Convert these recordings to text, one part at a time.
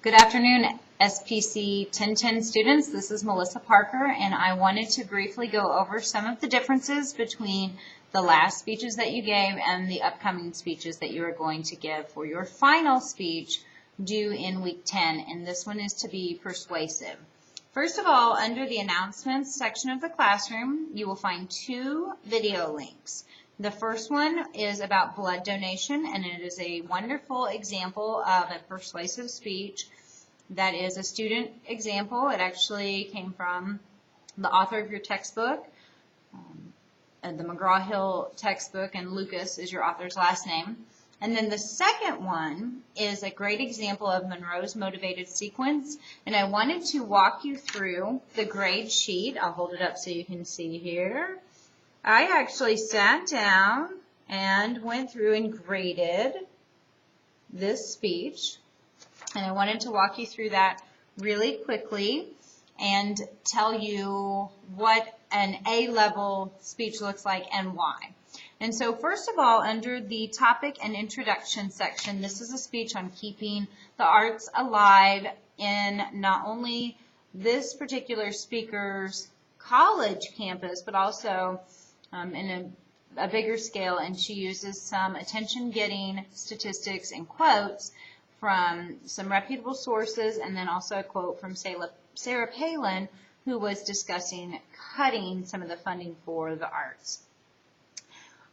Good afternoon, SPC 1010 students. This is Melissa Parker, and I wanted to briefly go over some of the differences between the last speeches that you gave and the upcoming speeches that you are going to give for your final speech due in week 10, and this one is to be persuasive. First of all, under the announcements section of the classroom, you will find two video links. The first one is about blood donation, and it is a wonderful example of a persuasive speech that is a student example. It actually came from the author of your textbook, the McGraw-Hill textbook, and Lucas is your author's last name. And then the second one is a great example of Monroe's motivated sequence, and I wanted to walk you through the grade sheet. I'll hold it up so you can see here. I actually sat down and went through and graded this speech, and I wanted to walk you through that really quickly and tell you what an A-level speech looks like and why. And so first of all, under the topic and introduction section, this is a speech on keeping the arts alive in not only this particular speaker's college campus, but also in a bigger scale, and she uses some attention-getting statistics and quotes from some reputable sources, and then also a quote from Sarah Palin, who was discussing cutting some of the funding for the arts.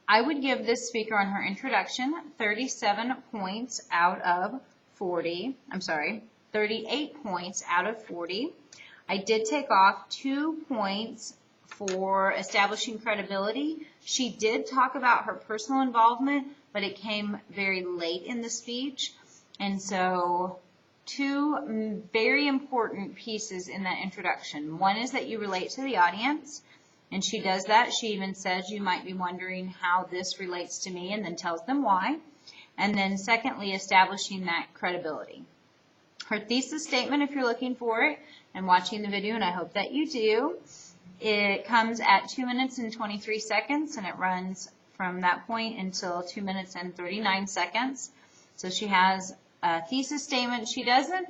I would give this speaker on her introduction 37 points out of 40. I'm sorry, 38 points out of 40. I did take off 2 points for establishing credibility. She did talk about her personal involvement, but it came very late in the speech. And so two very important pieces in that introduction. One is that you relate to the audience, and she does that. She even says you might be wondering how this relates to me, and then tells them why. And then secondly, establishing that credibility. Her thesis statement, if you're looking for it and watching the video, and I hope that you do, it comes at 2 minutes and 23 seconds, and it runs from that point until 2 minutes and 39 seconds. So she has a thesis statement. She doesn't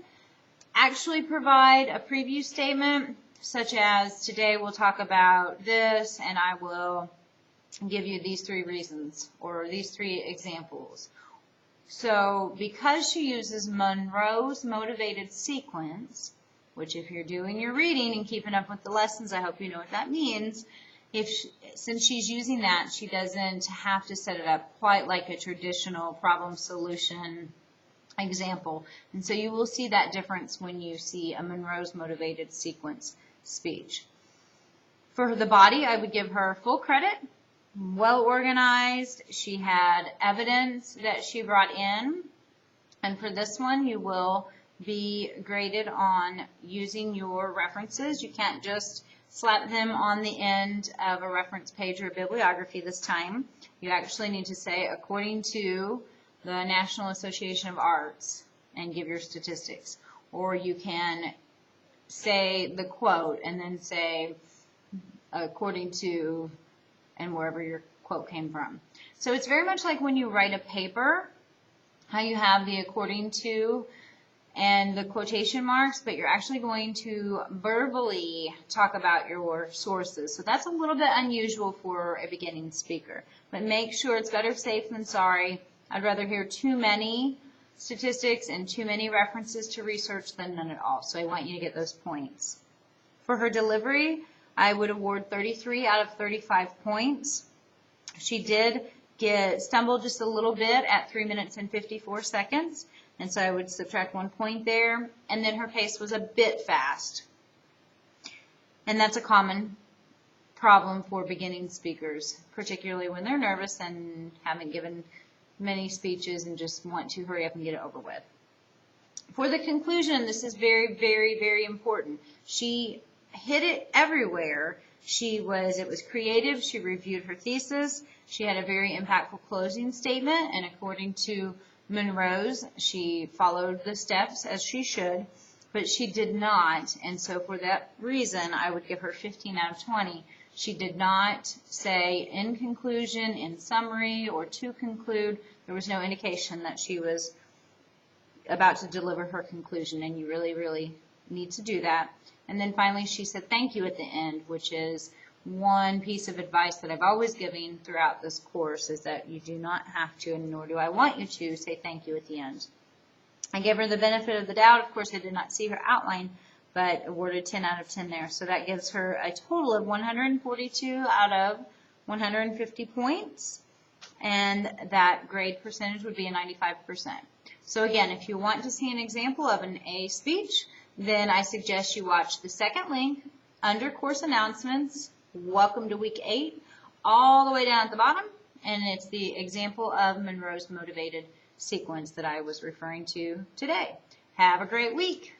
actually provide a preview statement, such as today we'll talk about this, and I will give you these 3 reasons or these 3 examples. So because she uses Monroe's motivated sequence, which if you're doing your reading and keeping up with the lessons, I hope you know what that means. Since she's using that, she doesn't have to set it up quite like a traditional problem solution example. And so you will see that difference when you see a Monroe's motivated sequence speech. For the body, I would give her full credit. Well organized. She had evidence that she brought in. And for this one, you will be graded on using your references. You can't just slap them on the end of a reference page or bibliography this time. You actually need to say, according to the National Association of Arts, and give your statistics. Or you can say the quote and then say, according to, and wherever your quote came from. So it's very much like when you write a paper, how you have the according to and the quotation marks, but you're actually going to verbally talk about your sources. So that's a little bit unusual for a beginning speaker. But make sure it's better safe than sorry. I'd rather hear too many statistics and too many references to research than none at all. So I want you to get those points. For her delivery, I would award 33 out of 35 points. She did stumble just a little bit at 3 minutes and 54 seconds. And so I would subtract 1 point there. And then her pace was a bit fast. And that's a common problem for beginning speakers, particularly when they're nervous and haven't given many speeches and just want to hurry up and get it over with. For the conclusion, this is very, very, very important. She hit it everywhere. It was creative. She reviewed her thesis. She had a very impactful closing statement, and according to Monroe's, she followed the steps as she should, but she did not, and so for that reason, I would give her 15 out of 20. She did not say in conclusion, in summary, or to conclude. There was no indication that she was about to deliver her conclusion, and you really, really need to do that. And then finally she said thank you at the end, which is one piece of advice that I've always given throughout this course, is that you do not have to, and nor do I want you to, say thank you at the end. I gave her the benefit of the doubt. Of course, I did not see her outline, but awarded 10 out of 10 there. So that gives her a total of 142 out of 150 points, and that grade percentage would be a 95%. So again, if you want to see an example of an A speech, then I suggest you watch the second link under course announcements, welcome to week 8, all the way down at the bottom, and it's the example of Monroe's motivated sequence that I was referring to today. Have a great week.